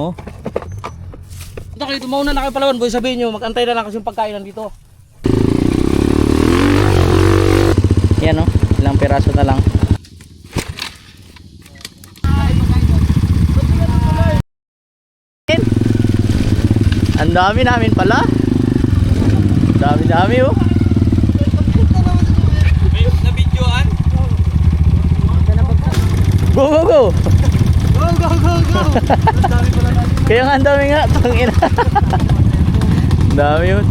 mamo. Ito kayo, tumauna na kayo Palawan boy, sabihin nyo, mag-antay na lang kasi yung pagkain nandito. Yan oh, ilang piraso na lang. Ang dami namin pala. Dami oh. Na-videoan? Go go go. Go! Ang dami pala natin. Kaya nga ang dami nga, tangina. Dami yun.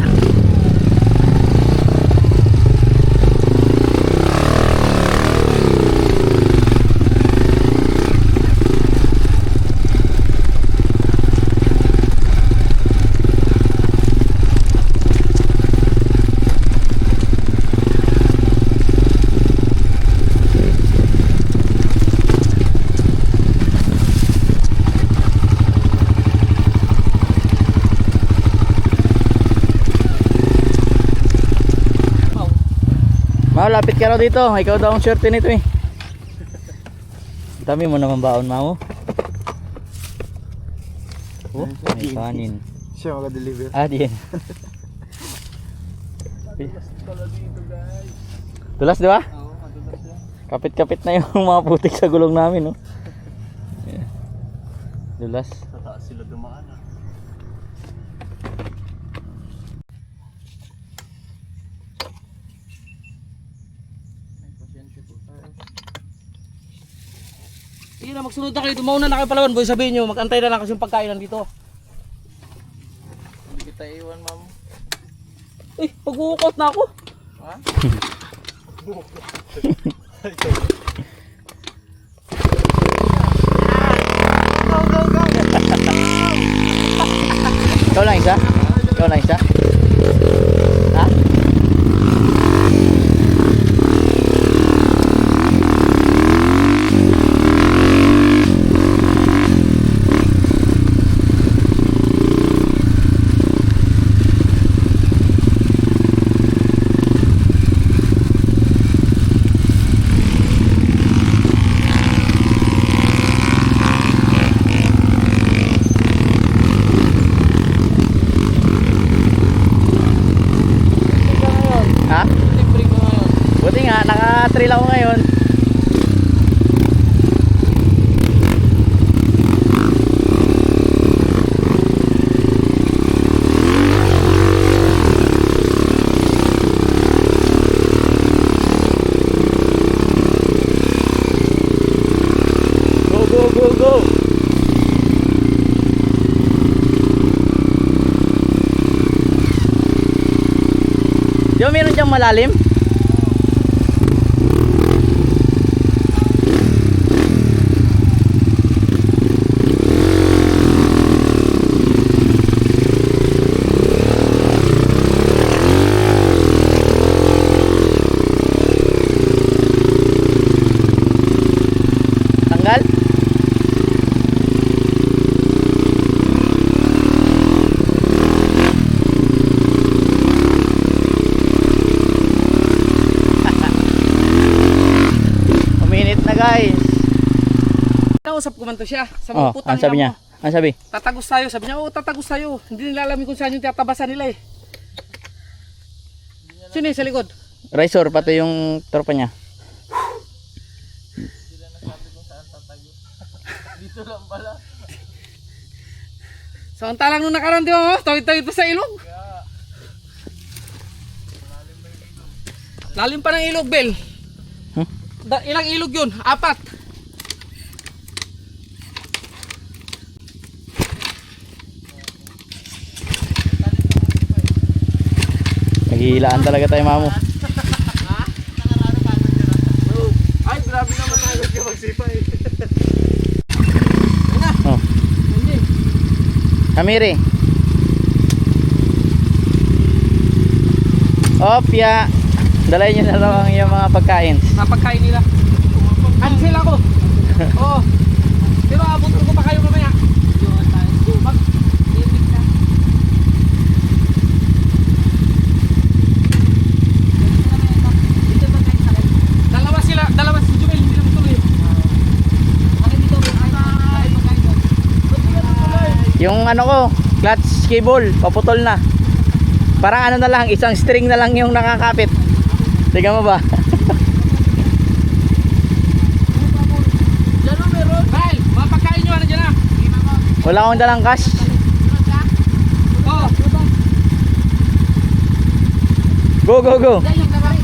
Malapit ka raw dito. Ikaw daw ang swerte nito eh. Dami mo naman baon, Mamo. Oh, may kanin. Siya maka-deliver. Ah, di yan. Tulas, di ba? Oo, madulas yan. Kapit-kapit na yung mga putik sa gulong namin, no? Yeah. Dulas. Sa taas sila dumaan ah. Sige na, magsunod na kayo, tumauna na kayo Palawan boy, sabihin nyo, mag-antay na lang kasi yung pagkain nandito. Hindi kita iwan, ma'am. Uy, pag-uukot na ako. Ha? Go! Ikaw lang isa? Ikaw lang isa? Ha? Ha? Libre ko ngayon. Buti nga, naka-trail ako ngayon. Go! Di ba meron diyang malalim? Tanggal? Uminit na guys. Nausap ko man to siya. Sa Oh, mga putang ang sabi ina niya? mo. Ang sabi? Tatagos tayo. Sabi niya, oo, tatagos tayo. Hindi nila alam kung saan yung tiyatabasan nila eh. Sino yung sa likod? Razor, pati yung tropa niya. Dito lang pala. Samantalang nung nakaraan di ba, tawid-tawid pa sa ilog. Lalim pa ng ilog, Bel. Huh? Ilang ilog yun? 4. Naghihilaan talaga tayo, Mamo. Ay, grabe naman agad ka magsipa eh. Oh. Kamiri. Opya. Dalayan nyo na lang ang iyong mga pagkain. Napagkain nila. Cancel ako. Oo. Pero abutin ko pa kayo mamaya. Mag-ibig na. Dalawa si Jumel, hindi naman tuloy. Bakit dito? Ay, pagkain doon. Ba't hindi naman tuloy? Yung ano ko, clutch cable, paputol na. Parang ano na lang, isang string na lang yung nakakapit. Tingnan mo ba? Diyan o meron. Kyle, mga pagkain nyo, ano dyan na? Wala akong dalang cash. Oo. Go, go, go. Diyan yung kamari.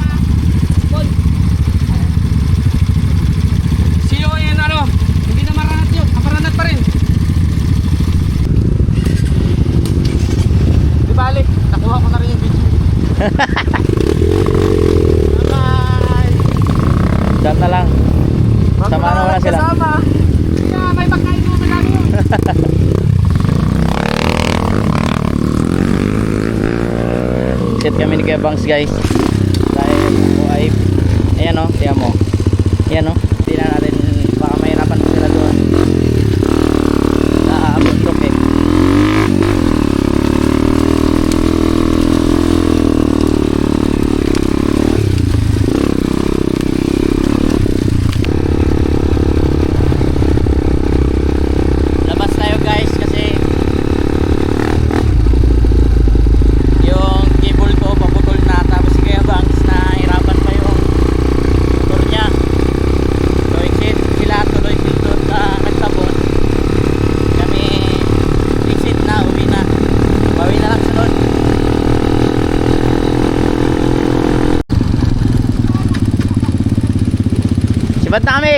Siyo yan ano, hindi na maranat yun. Maranat pa rin. Di balik, nakuha ko na rin yung video. Bye. Dam na lang. Sama na wala sila. Yeah, may pagkain mo, magkano yun. Sit kami ni Kuya Bangs guys. Dahil ako ay ayan o, tiyan mo. Ayan o, hindi na natin baka mahirapan pa sila doon. Bundok eh. Labas tayo guys kasi yung cable ko paputol na, tapos si Kuya Bangs na hirapan pa yung motor niya. So exit sila tuloy dito sa nagtabon. Kami exit na, uwi na. Bawi na lang sunod. Sibat na kami.